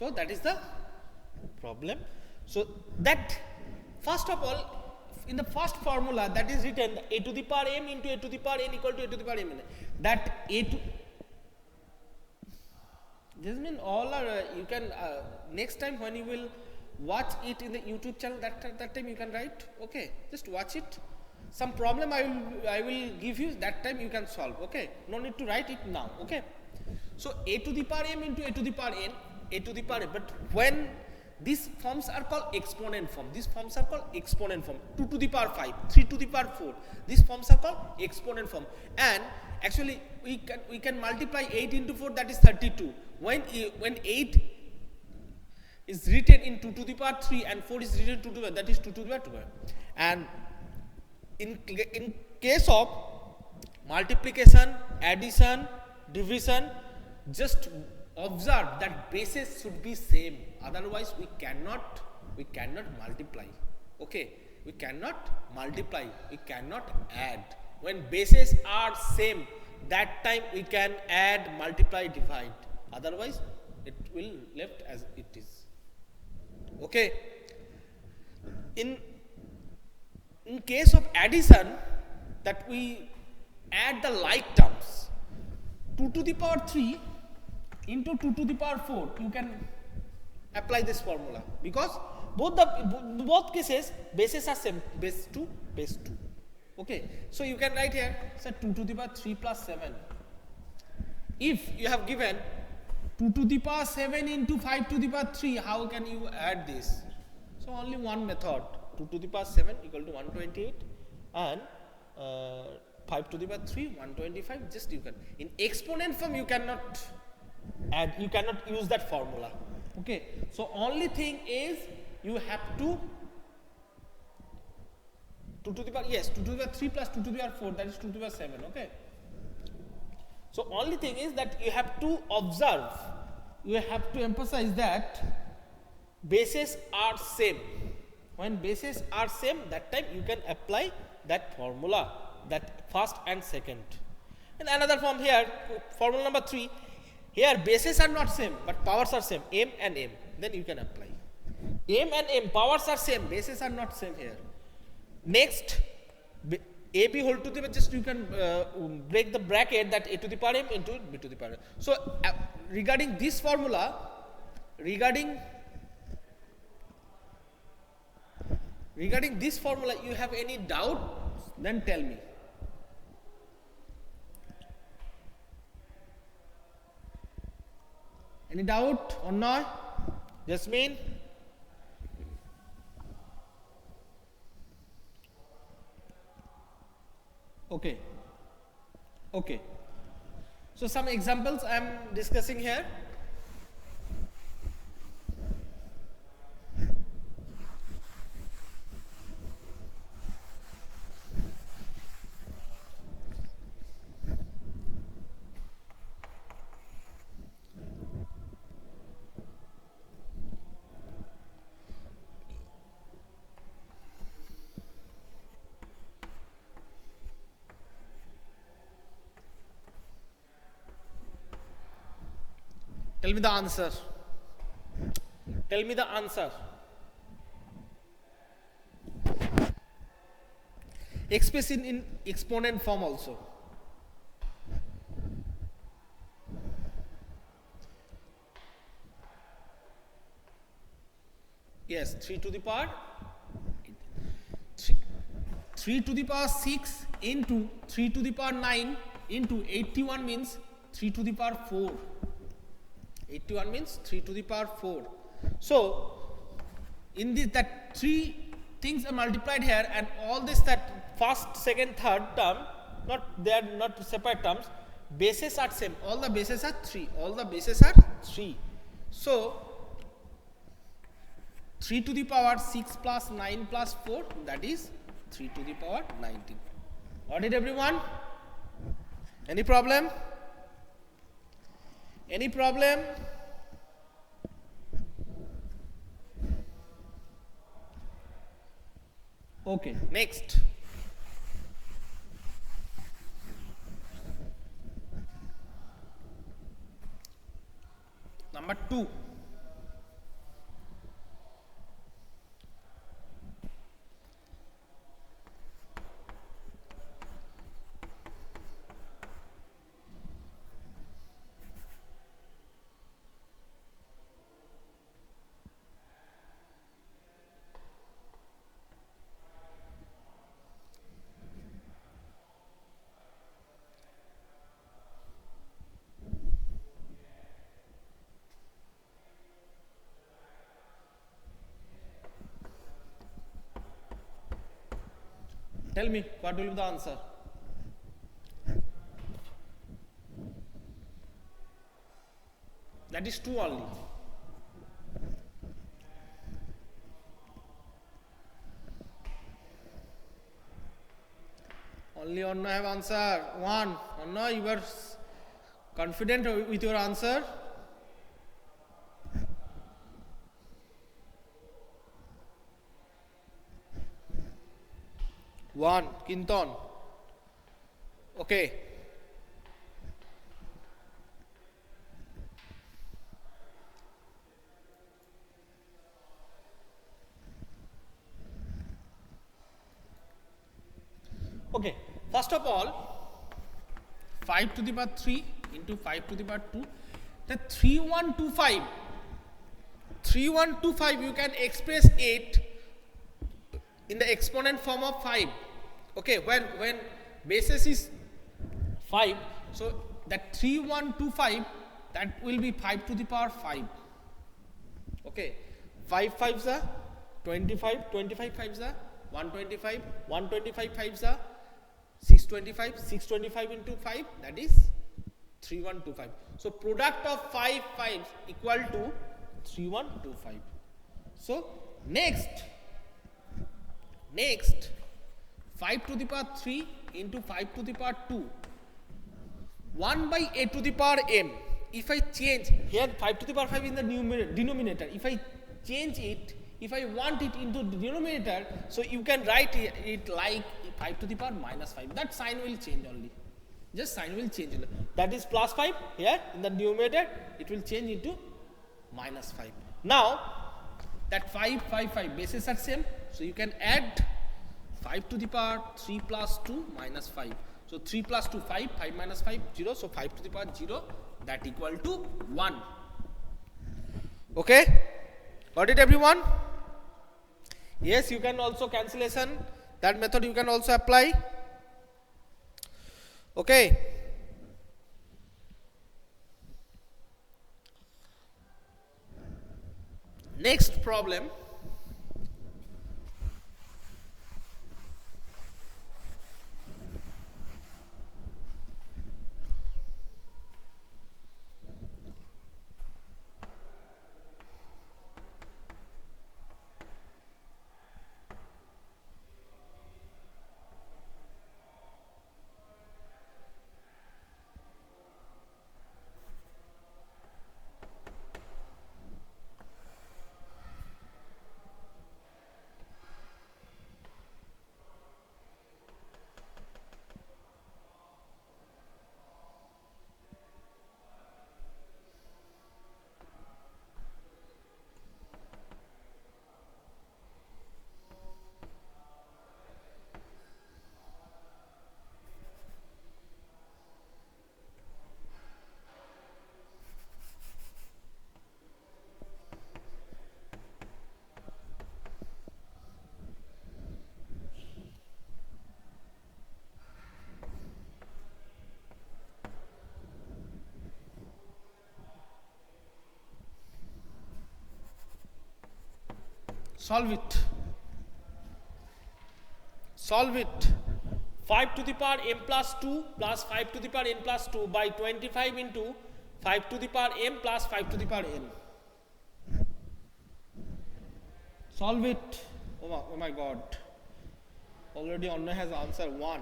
So that is the problem. So that first of all, in the first formula that is written a to the power m into a to the power n equal to a to the power m, that a to this means all are you can next time when you will watch it in the YouTube channel, that time you can write. Okay, just watch it. Some problem I will give you, that time you can solve. Okay, no need to write it now. Okay, so a to the power m into a to the power n, a to the power m. But when these forms are called exponent form, these forms are called exponent form. 2 to the power 5, 3 to the power 4, these forms are called exponent form. And actually we can multiply 8 into 4, that is 32. When 8 is written in 2 to the power 3 and 4 is written 2 to the power, that is 2 to the power 2. And in case of multiplication, addition, division, just observe that bases should be same, otherwise we cannot multiply. Okay, we cannot multiply, we cannot add. When bases are same, that time we can add, multiply, divide, otherwise it will left as it is. Okay, in case of addition, that we add the like terms, 2 to the power 3 into 2 to the power 4, you can apply this formula, because both cases bases are same, base 2, base 2. Okay, so you can write here, say 2 to the power 3 plus 7. If you have given 2 to the power 7 into 5 to the power 3, how can you add this? So only one method, 2 to the power 7 equal to 128 and 5 to the power 3, 125, just you can. In exponent form you cannot add, you cannot use that formula. Okay, so only thing is you have to 2 to the power, yes, 2 to the power 3 plus 2 to the power 4, that is 2 to the power 7. Okay, so only thing is that you have to observe, you have to emphasize that bases are same. When bases are same, that time you can apply that formula, that first and second. And another form here, formula number 3, here bases are not same but powers are same, m and m, then you can apply. M and m, powers are same, bases are not same here. Next, ab whole to the power, just you can break the bracket, that a to the power m into b to the power m. So regarding this formula, regarding this formula, you have any doubt, then tell me. Any doubt or not? Jasmine? Okay. Okay. So some examples I am discussing here. Tell me the answer. Tell me the answer. Express in exponent form also. Yes, 3 to the power 3 to the power 6 into 3 to the power 9 into 81 means 3 to the power 4. 81 means 3 to the power 4. So in this, that 3 things are multiplied here, and all this, that first, second, third term, they are not separate terms, bases are same, all the bases are 3, all the bases are 3. So 3 to the power 6 plus 9 plus 4, that is 3 to the power 19. Got it, everyone? Any problem? Any problem? Okay, next. Number 2. Tell me, what will be the answer? That is 2 only. Only Anna have answer. 1. Anna, you are confident with your answer? One, Kinton. Okay. Okay. First of all, 5 to the power 3 into 5 to the power 2. The 3125. 3125 you can express it in the exponent form of 5. Okay, when basis is 5, so that 3125 that will be 5 to the power 5. Okay, 5 5s are 25, 25 5s are 125, 125 5s are 625, 625 into 5, that is 3125. So product of 5 5s equal to 3125. So next 5 to the power 3 into 5 to the power 2, 1 by a to the power m. If I change here 5 to the power 5 in the denominator, if I change it, if I want it into the denominator, so you can write it like 5 to the power minus 5. That sign will change only. Just sign will change. That is plus 5 here in the numerator, it will change into minus 5. Now that 5 5 5 bases are same, so you can add 5 to the power 3 plus 2 minus 5. So 3 plus 2 5, 5 minus 5 0, so 5 to the power 0, that equal to 1. Okay, got it everyone? Yes, you can also cancellation, that method you can also apply. Okay. Next problem. Solve it. Solve it. 5 to the power m plus 2 plus 5 to the power n plus 2 by 25 into 5 to the power m plus 5 to the power n. Solve it. Oh my god. Already Anna has answer 1.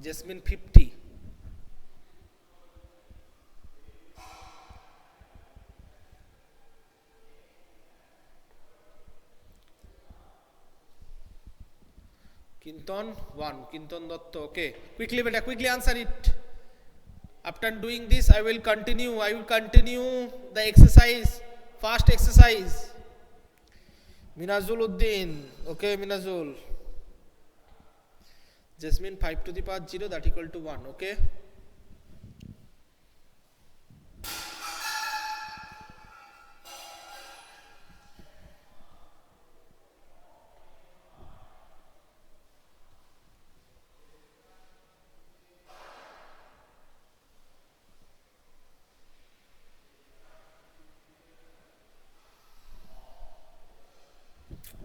Jasmine 50. Kinton 1. Kinton Dotto. Okay. Quickly, beta, quickly answer it. After doing this, I will continue the exercise. Fast exercise. Minazul Uddin. Okay, Minazul. Jasmine 5 to the power 0, that equal to 1. Okay.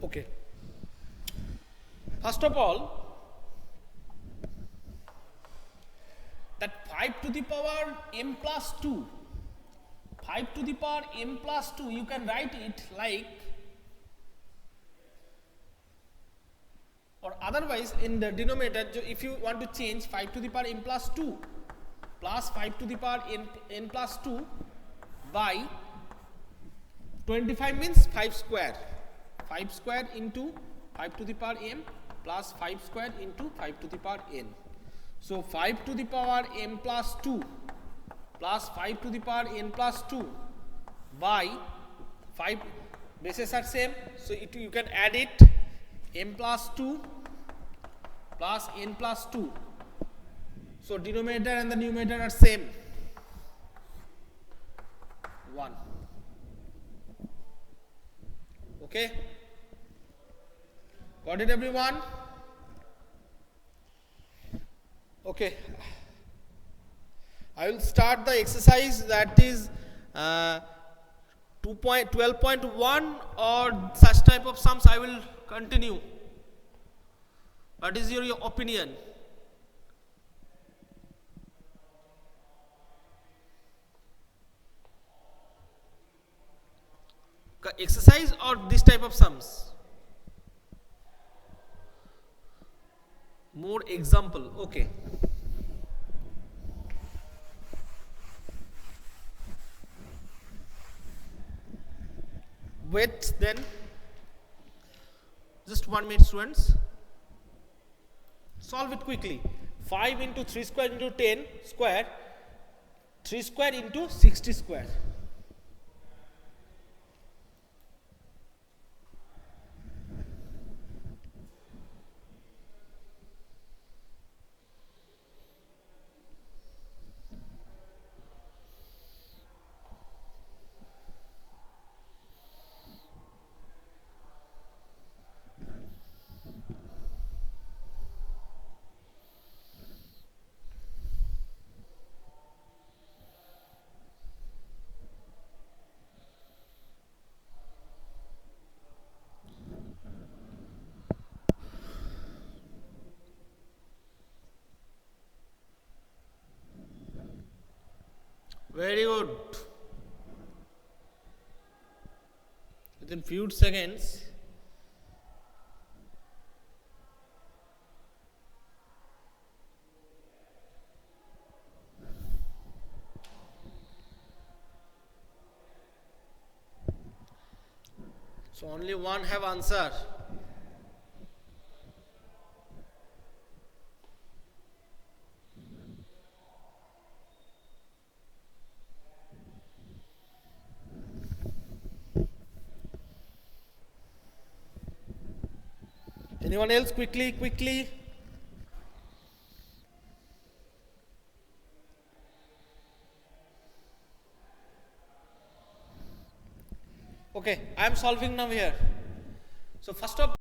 Okay. First of all, that 5 to the power m plus 2, 5 to the power m plus 2, you can write it like, or otherwise in the denominator, if you want to change 5 to the power m plus 2 plus 5 to the power n plus 2 by 25 means 5 square. 5 square into 5 to the power m plus 5 square into 5 to the power n. So 5 to the power m plus 2 plus 5 to the power n plus 2 by 5 bases are same. So you can add it, m plus 2 plus n plus 2. So denominator and the numerator are same. 1. Okay. Got it, everyone? Okay. I will start the exercise, that is 12.1 or such type of sums I will continue. What is your opinion? Exercise or this type of sums? More example, okay. Wait then, just 1 minute students. Solve it quickly. 5 into 3 square into 10 square, 3 square into 60 square. Very good. Within few seconds, so only one have answer. Anyone else? Quickly, quickly. Okay, I am solving now here. So first of all,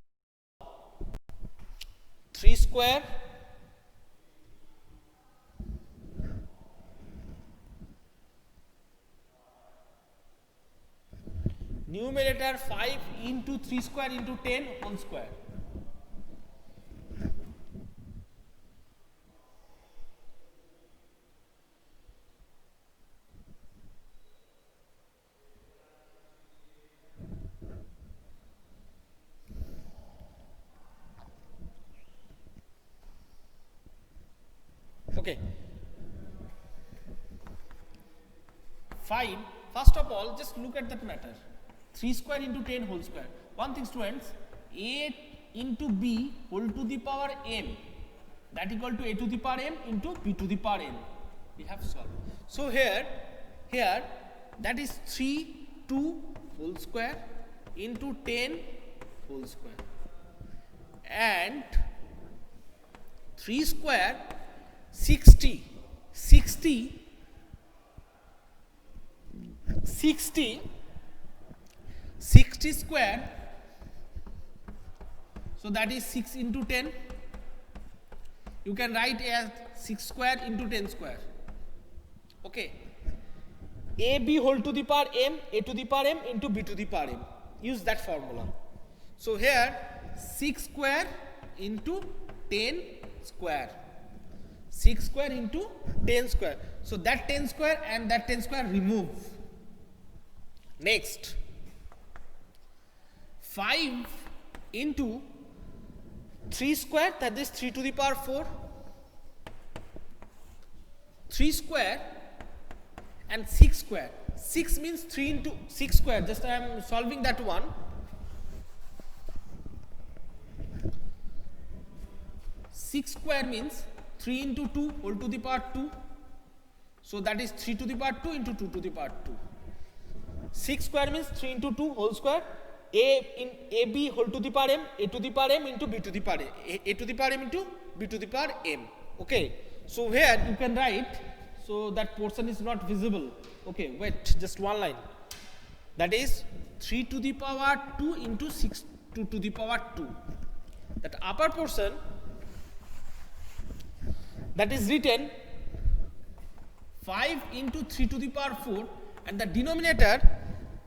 3 square numerator 5 into 3 square into 10 whole square. Okay. Fine. First of all, just look at that matter. 3 square into 10 whole square. One thing, students, a into b whole to the power m, that equal to a to the power m into b to the power n. We have solved. So here that is 3 2 whole square into 10 whole square, and 3 square 60 square, so that is 6 into 10. You can write as 6 square into 10 square. Okay. AB whole to the power m, a to the power m into b to the power m. Use that formula. So here 6 square into 10 square. 6 square into 10 square. So that 10 square and that 10 square remove. Next, 5 into 3 square, that is 3 to the power 4. 3 square and 6 square. 6 means 3 into 6 square. Just I am solving that one. 6 square means 3 into 2 whole to the power 2. So that is 3 to the power 2 into 2 to the power 2. 6 square means 3 into 2 whole square. AB whole to the power m, a to the power m into b to the power a to the power m into b to the power m. Okay. So here you can write, so that portion is not visible. Okay, wait, just one line. That is 3 to the power 2 into 6 to the power 2. That upper portion, that is written 5 into 3 to the power 4, and the denominator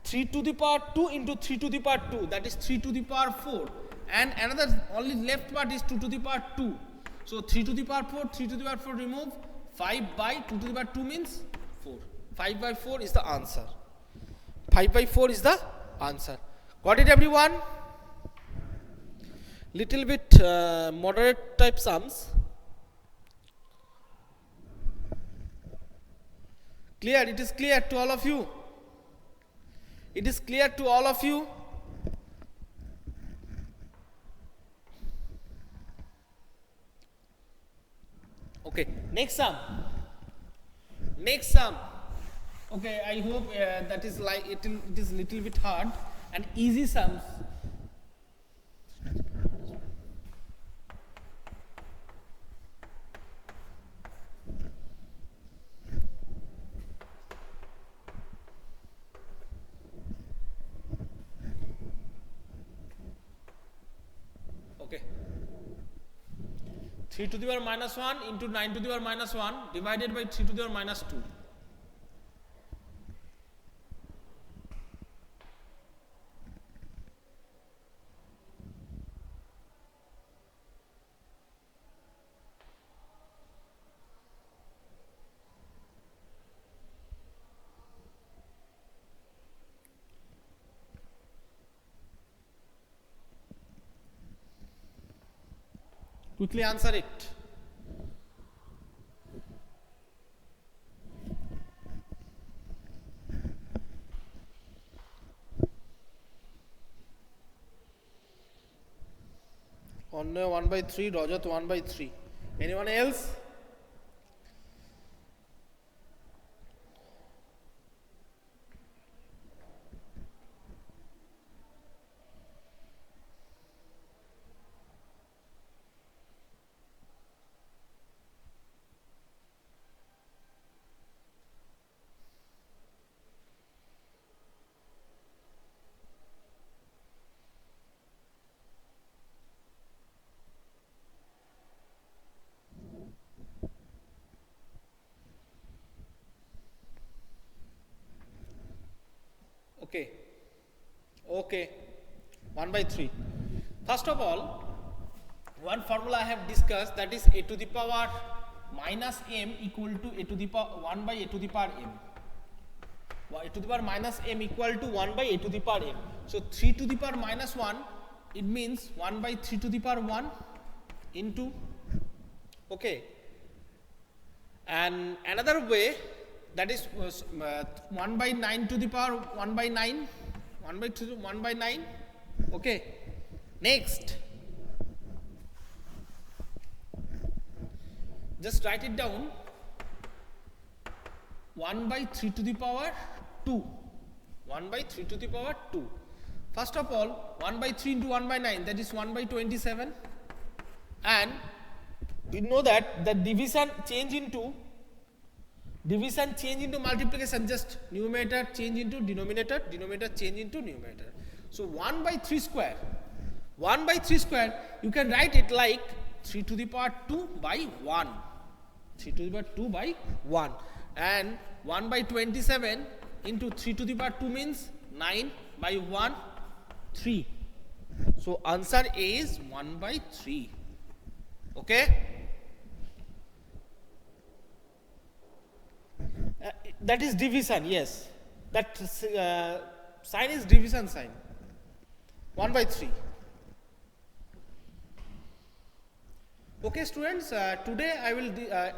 3 to the power 2 into 3 to the power 2, that is 3 to the power 4, and another only left part is 2 to the power 2. So 3 to the power 4, 3 to the power 4 remove, 5 by 2 to the power 2 means 4. 5 by 4 is the answer. 5 by 4 is the answer. Got it, everyone? Little bit moderate type sums. Clear? It is clear to all of you? It is clear to all of you? Okay, next sum. Next sum. Okay, I hope that is like it is little bit hard and easy sums. Okay. 3 to the power minus 1 into 9 to the power minus 1 divided by 3 to the power minus 2. Quickly answer it. Onne 1 by 3, Rajat 1 by 3. Anyone else? Okay. Okay. 1 by 3. First of all, one formula I have discussed, that is a to the power minus m equal to a to the power 1 by a to the power m. A to the power minus m equal to 1 by a to the power m. So 3 to the power minus 1, it means 1 by 3 to the power 1 into, okay. And another way, that is 1 by 9 to the power 1 by 9, 1 by 2, 1 by 9, okay. Next, just write it down, 1 by 3 to the power 2, 1 by 3 to the power 2. First of all, 1 by 3 into 1 by 9, that is 1 by 27, and we know that the division change into multiplication, just numerator change into denominator, denominator change into numerator. So 1 by 3 square, 1 by 3 square, you can write it like 3 to the power 2 by 1, 3 to the power 2 by 1, and 1 by 27 into 3 to the power 2 means 9 by 1, 3. So answer A is 1 by 3. Okay. That is division, yes. That sign is division sign. 1 by 3. Okay, students. Today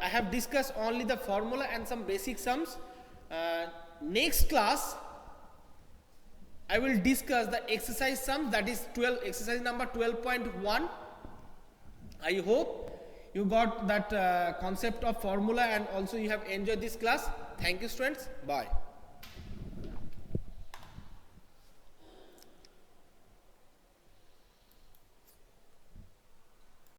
I have discussed only the formula and some basic sums. Next class, I will discuss the exercise sum, that is exercise number 12.1. I hope you got that concept of formula and also you have enjoyed this class. Thank you, students. Bye.